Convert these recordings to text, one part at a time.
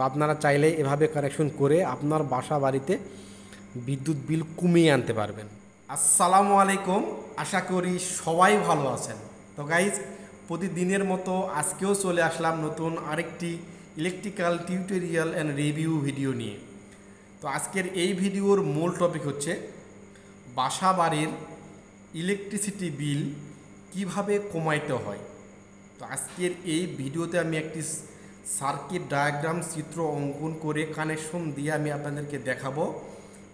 আপনারা চাইলে এভাবে কানেকশন করে আপনার বাসা বাড়িতে বিদ্যুৎ বিল কমিয়ে আনতে পারবেন। আসসালামু আলাইকুম, আশা করি সবাই ভালো আছেন। তো গাইজ, প্রতিদিনের মতো আজকেও চলে আসলাম নতুন আরেকটি electrical tutorial and review video নিয়ে। তো আজকের এই ভিডিওর মূল টপিক হচ্ছে বাসা বাড়ির ইলেকট্রিসিটি বিল কিভাবে কমাইতে হয়। তো আজকের এই ভিডিওতে আমি একটি সার্কিট ডায়াগ্রাম চিত্র অঙ্কন করে কানেকশন দিয়ে আমি আপনাদেরকে দেখাবো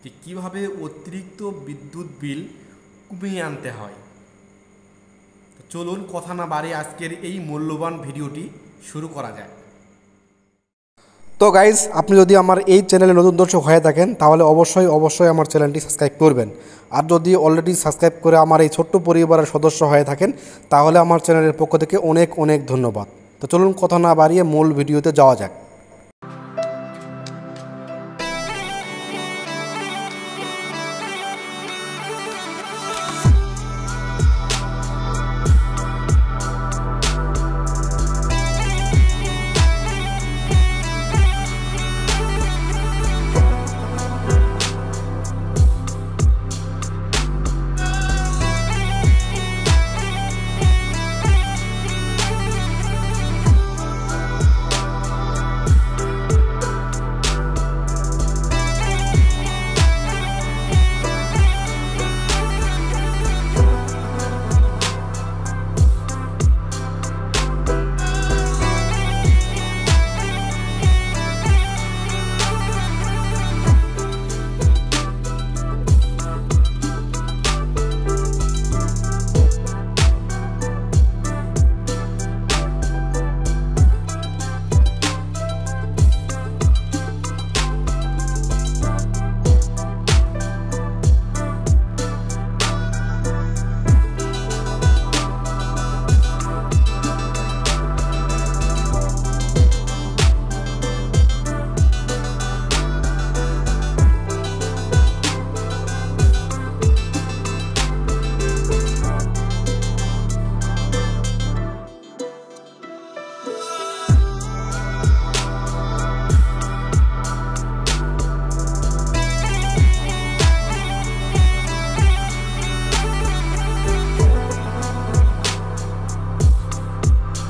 যে কীভাবে অতিরিক্ত বিদ্যুৎ বিল কমিয়ে আনতে হয়। তো চলুন কথা না বাড়িয়ে আজকের এই মূল্যবান ভিডিওটি শুরু করা যায়। তো গাইজ, আপনি যদি আমার এই চ্যানেলে নতুন দর্শক হয়ে থাকেন তাহলে অবশ্যই আমার চ্যানেলটি সাবস্ক্রাইব করবেন। আর যদি অলরেডি সাবস্ক্রাইব করে আমার এই ছোট্ট পরিবারের সদস্য হয়ে থাকেন তাহলে আমার চ্যানেলের পক্ষ থেকে অনেক ধন্যবাদ। তো চলুন কথা না বাড়িয়ে মূল ভিডিওতে যাওয়া যাক।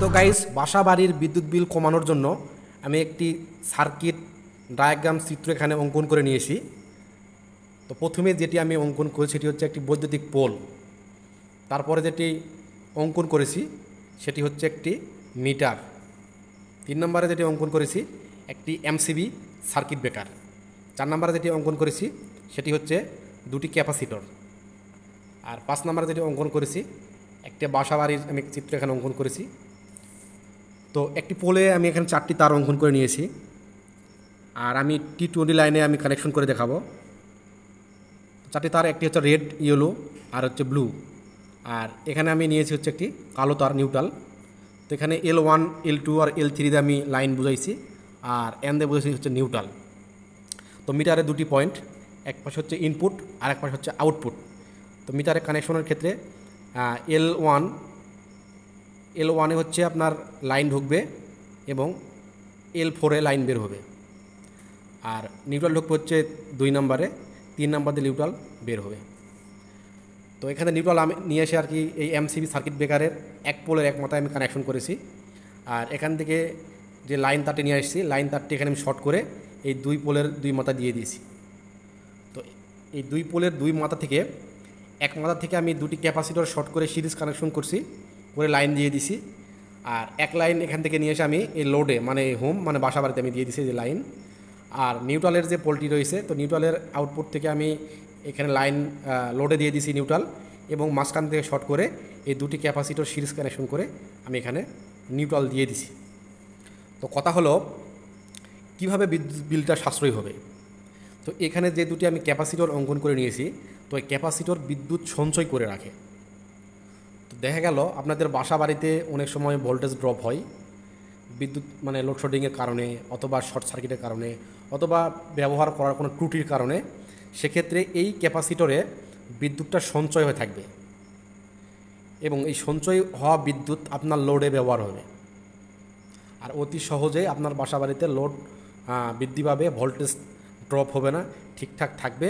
তো গাইস, বাসা বাড়ির বিদ্যুৎ বিল কমানোর জন্য আমি একটি সার্কিট ডায়াগ্রাম চিত্র এখানে অঙ্কন করে নিয়েছি। তো প্রথমে যেটি আমি অঙ্কন করেছি সেটি হচ্ছে একটি বৈদ্যুতিক পোল। তারপরে যেটি অঙ্কন করেছি সেটি হচ্ছে একটি মিটার। 3 নম্বরে যেটি অঙ্কন করেছি একটি এমসিবি সার্কিট ব্রেকার। 4 নম্বরে যেটি অঙ্কন করেছি সেটি হচ্ছে দুটি ক্যাপাসিটর। আর 5 নম্বরে যেটি অঙ্কন করেছি একটি বাসা বাড়ির আমি চিত্র এখানে অঙ্কন করেছি। তো একটি পোলে আমি এখানে 4টি তার অঙ্কন করে নিয়েছি। আর আমি T20 লাইনে আমি কানেকশন করে দেখাবো। 4টি তার, একটি হচ্ছে রেড, ইয়েলো আর হচ্ছে ব্লু। আর এখানে আমি নিয়েছি হচ্ছে একটি কালো তার, নিউট্রাল। তো এখানে L1, L2 আর L3 দিয়ে আমি লাইন বুঝাইছি, আর N দিয়ে বুঝাইছি হচ্ছে নিউট্রাল। তো মিটারে 2টি পয়েন্ট, এক পাশে হচ্ছে ইনপুট আর এক পাশে হচ্ছে আউটপুট। তো মিটারে কানেকশনের ক্ষেত্রে L1-এ হচ্ছে আপনার লাইন ঢুকবে এবং L4-এ লাইন বের হবে। আর নিউট্রাল ঢুকবে হচ্ছে 2 নম্বরে, 3 নম্বর দিয়ে নিউট্রাল বের হবে। তো এখানে নিউট্রাল আমি নিয়ে এসে আর কি এই এমসিবি সার্কিট ব্রেকারের এক পোলের এক মাথায় আমি কানেকশন করেছি। আর এখান থেকে যে লাইন তারটি নিয়ে এসেছি, লাইন তারটি এখানে আমি শর্ট করে এই 2 পোলের 2 মাথা দিয়ে দিয়েছি। তো এই 2 পোলের 2 মাথা থেকে এক মাথা থেকে আমি 2টি ক্যাপাসিটর শর্ট করে সিরিজ কানেকশন করছি, করে লাইন দিয়ে দিছি। আর এক লাইন এখান থেকে নিয়ে এসে আমি এই লোডে মানে হোম মানে বাসা বাড়িতে আমি দিয়ে দিছি যে লাইন। আর নিউট্রালের যে পোলটি রয়েছে, তো নিউট্রালের আউটপুট থেকে আমি এখানে লাইন লোডে দিয়ে দিছি নিউট্রাল, এবং মাঝখান থেকে শর্ট করে এই 2টি ক্যাপাসিটর সিরিজ কানেকশন করে আমি এখানে নিউট্রাল দিয়ে দিছি। তো কথা হলো কিভাবে বিদ্যুৎ বিলটা সাশ্রয়ী হবে। তো এখানে যে 2টি আমি ক্যাপাসিটর অঙ্কন করে নিয়েছি, তো এই ক্যাপাসিটর বিদ্যুৎ সঞ্চয় করে রাখে। তো দেখা গেল আপনাদের বাসা বাড়িতে অনেক সময় ভোল্টেজ ড্রপ হয় বিদ্যুৎ মানে লোডশেডিংয়ের কারণে, অথবা শর্ট সার্কিটের কারণে, অথবা ব্যবহার করার কোনো ত্রুটির কারণে। সেক্ষেত্রে এই ক্যাপাসিটরে বিদ্যুৎটা সঞ্চয় হয়ে থাকবে এবং এই সঞ্চয় হওয়া বিদ্যুৎ আপনার লোডে ব্যবহার হবে। আর অতি সহজেই আপনার বাসা বাড়িতে লোড বৃদ্ধি পাবে, ভোল্টেজ ড্রপ হবে না, ঠিকঠাক থাকবে।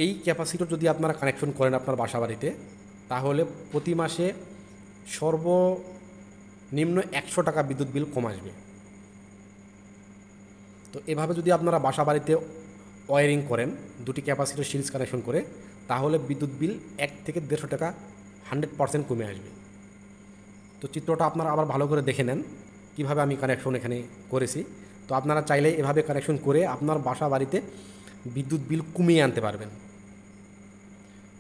এই ক্যাপাসিটর যদি আপনারা কানেকশন করেন আপনার বাসা বাড়িতে, তাহলে প্রতি মাসে সর্বনিম্ন 100 টাকা বিদ্যুৎ বিল কম আসবে। তো এভাবে যদি আপনারা বাসা বাড়িতে ওয়্যারিং করেন দুটি ক্যাপাসিটর সিরিজ কানেকশন করে, তাহলে বিদ্যুৎ বিল 1 থেকে 150 টাকা 100% কমে আসবে। তো চিত্রটা আপনারা আবার ভালো করে দেখে নেন কীভাবে আমি কানেকশন এখানে করেছি। তো আপনারা চাইলে এভাবে কানেকশন করে আপনার বাসা বাড়িতে বিদ্যুৎ বিল কমিয়ে আনতে পারবেন।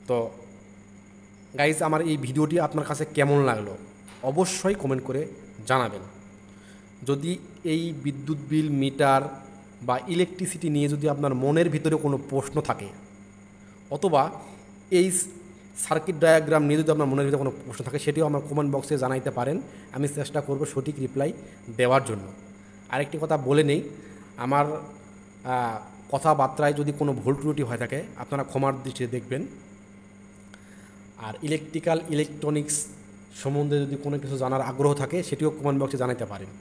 তো গাইজ, আমার এই ভিডিওটি আপনার কাছে কেমন লাগলো অবশ্যই কমেন্ট করে জানাবেন। যদি এই বিদ্যুৎ বিল, মিটার বা ইলেকট্রিসিটি নিয়ে যদি আপনার মনের ভিতরে কোনো প্রশ্ন থাকে, অথবা এই সার্কিট ডায়াগ্রাম নিয়ে যদি আপনার মনের ভিতরে কোনো প্রশ্ন থাকে, সেটিও আমার কমেন্ট বক্সে জানাইতে পারেন। আমি চেষ্টা করব সঠিক রিপ্লাই দেওয়ার জন্য। আরেকটি কথা বলে নেই, আমার কথাবার্তায় যদি কোনো ভুল ত্রুটি হয়ে থাকে আপনারা ক্ষমার দৃষ্টিতে দেখবেন। আর ইলেকট্রনিক্স সম্বন্ধে যদি কোনো কিছু জানার আগ্রহ থাকে সেটিও কমেন্ট বক্সে জানাতে পারেন।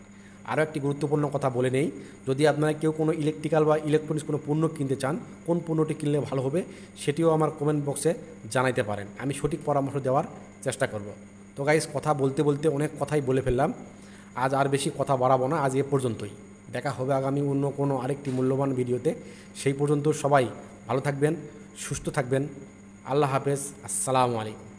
আরও একটি গুরুত্বপূর্ণ কথা বলে নেই, যদি আপনারা কেউ কোনো ইলেকট্রিক্যাল বা ইলেকট্রনিক্স কোনো পণ্য কিনতে চান, কোন পণ্যটি কিনলে ভালো হবে সেটিও আমার কমেন্ট বক্সে জানাইতে পারেন। আমি সঠিক পরামর্শ দেওয়ার চেষ্টা করব। তো গাইস, কথা বলতে বলতে অনেক কথাই বলে ফেললাম। আজ আর বেশি কথা বাড়াবো না, আজ এ পর্যন্তই। দেখা হবে আগামী অন্য কোনো আরেকটি মূল্যবান ভিডিওতে। সেই পর্যন্ত সবাই ভালো থাকবেন, সুস্থ থাকবেন। আল্লাহ হাফেজ, আসসালামু আলাইকুম।